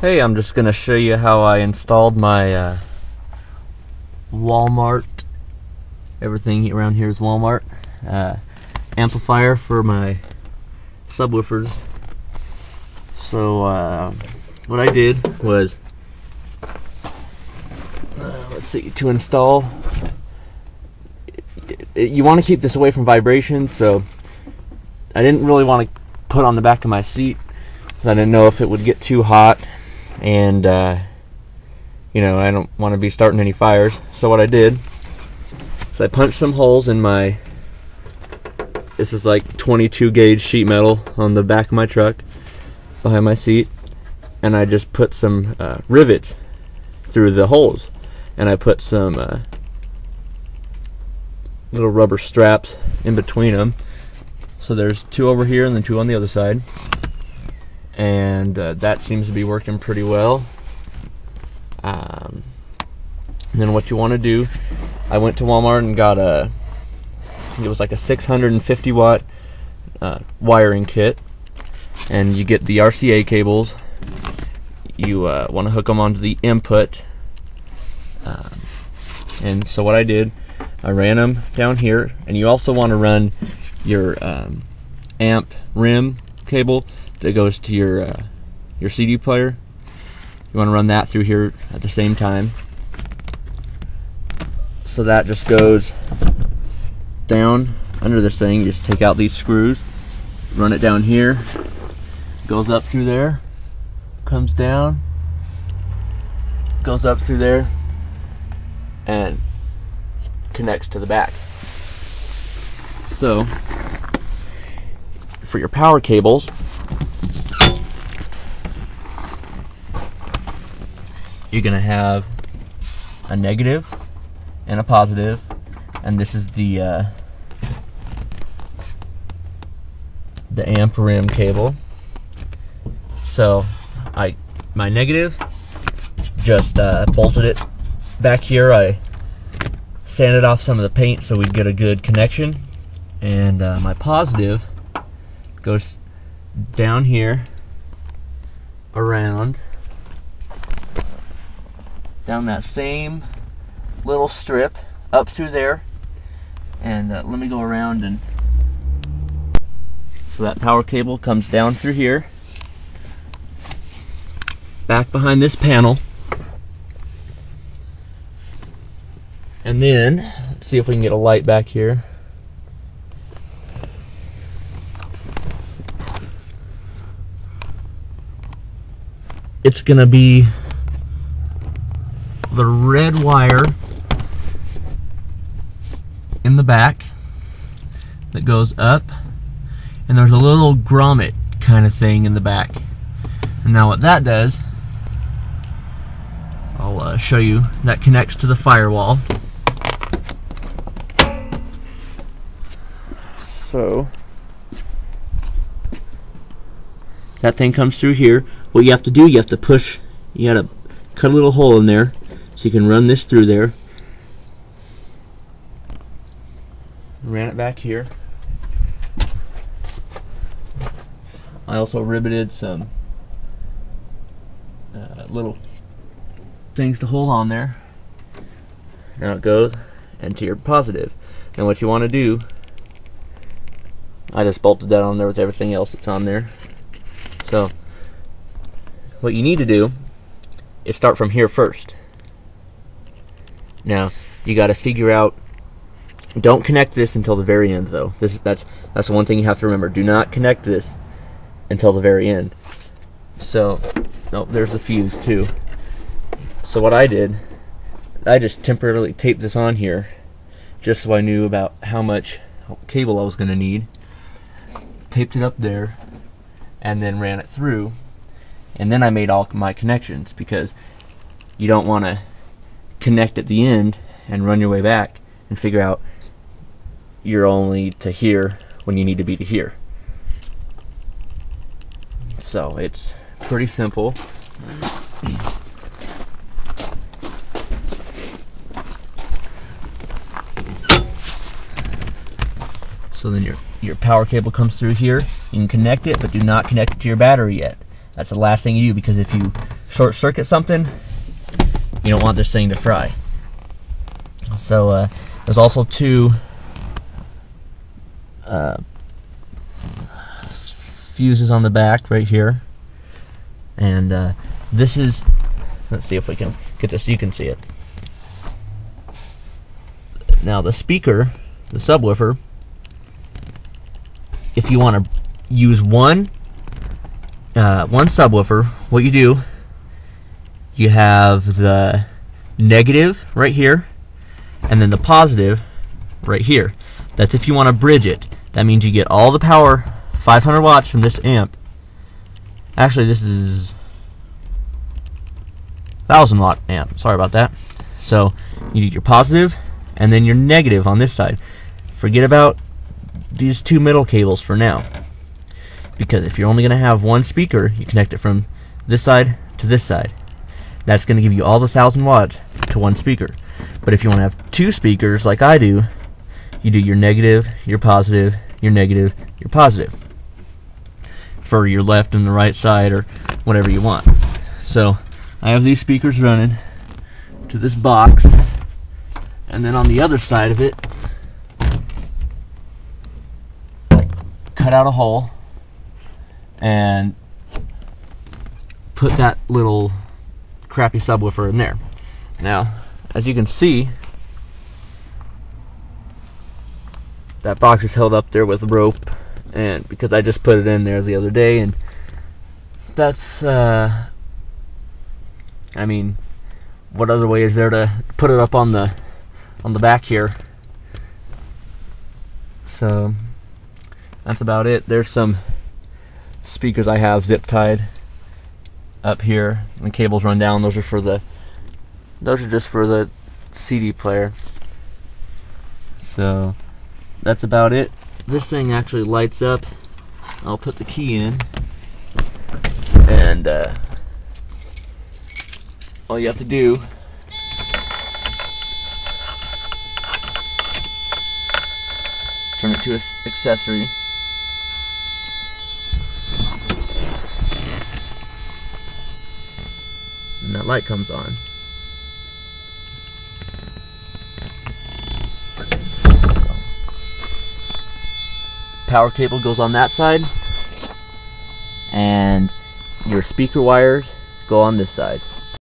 Hey, I'm just going to show you how I installed my Walmart, everything around here is Walmart, amplifier for my subwoofers. So what I did was, let's see, to install, you want to keep this away from vibration, so I didn't really want to put on the back of my seat because I didn't know if it would get too hot. And you know, I don't want to be starting any fires. So what I did is I punched some holes in my, this is like 22 gauge sheet metal on the back of my truck behind my seat, and I just put some rivets through the holes, and I put some little rubber straps in between them. So there's two over here and then two on the other side. And that seems to be working pretty well. And then what you want to do, I went to Walmart and got I think it was like a 650 watt wiring kit, and you get the RCA cables. You want to hook them onto the input, and so what I did, I ran them down here, and you also want to run your amp rim cable that goes to your CD player. You want to run that through here at the same time. So that just goes down under this thing. You just take out these screws, run it down here, goes up through there, comes down, goes up through there, and connects to the back. So for your power cables, you're going to have a negative and a positive, and this is the amp rim cable. So my negative, just bolted it back here. I sanded off some of the paint so we'd get a good connection, and my positive goes down here, around, down that same little strip, up through there, and let me go around. And so that power cable comes down through here, back behind this panel, and then let's see if we can get a light back here. It's gonna be the red wire in the back that goes up, and there's a little grommet kind of thing in the back. And now what that does, I'll show you, that connects to the firewall. So that thing comes through here. What you have to do, you have to push, you gotta cut a little hole in there so you can run this through there. Ran it back here. I also riveted some little things to hold on there. Now it goes into your positive. And what you want to do, I just bolted that on there with everything else that's on there. So what you need to do is start from here first. Now you got to figure out, don't connect this until the very end though. That's the one thing you have to remember. Do not connect this until the very end. So, oh, there's the fuse too. So what I did, I just temporarily taped this on here just so I knew about how much cable I was going to need. Taped it up there and then ran it through, and then I made all my connections, because you don't want to connect at the end and run your way back and figure out you're only to here when you need to be to here. So it's pretty simple. So then your power cable comes through here. You can connect it, but do not connect it to your battery yet. That's the last thing you do, because if you short circuit something, you don't want this thing to fry. So there's also two fuses on the back right here, and this is, let's see if we can get this so you can see it. Now the speaker, the subwoofer, if you want to use one subwoofer, what you do, you have the negative right here and then the positive right here. That's if you want to bridge it. That means you get all the power, 500 watts from this amp. Actually, this is 1000 watt amp. Sorry about that. So you need your positive and then your negative on this side. Forget about these two middle cables for now, because if you're only going to have one speaker, you connect it from this side to this side. That's going to give you all the 1000 watts to one speaker. But if you want to have two speakers like I do, you do your negative, your positive, your negative, your positive for your left and the right side, or whatever you want. So I have these speakers running to this box, and then on the other side of it, cut out a hole and put that little crappy subwoofer in there. Now, as you can see, that box is held up there with rope, and because I just put it in there the other day, and that's I mean, what other way is there to put it up on the back here? So that's about it. There's some speakers I have zip tied up here, and the cables run down. Those are just for the CD player. So that's about it. This thing actually lights up. I'll put the key in, and all you have to do turn it to an accessory, and that light comes on. Power cable goes on that side, and your speaker wires go on this side.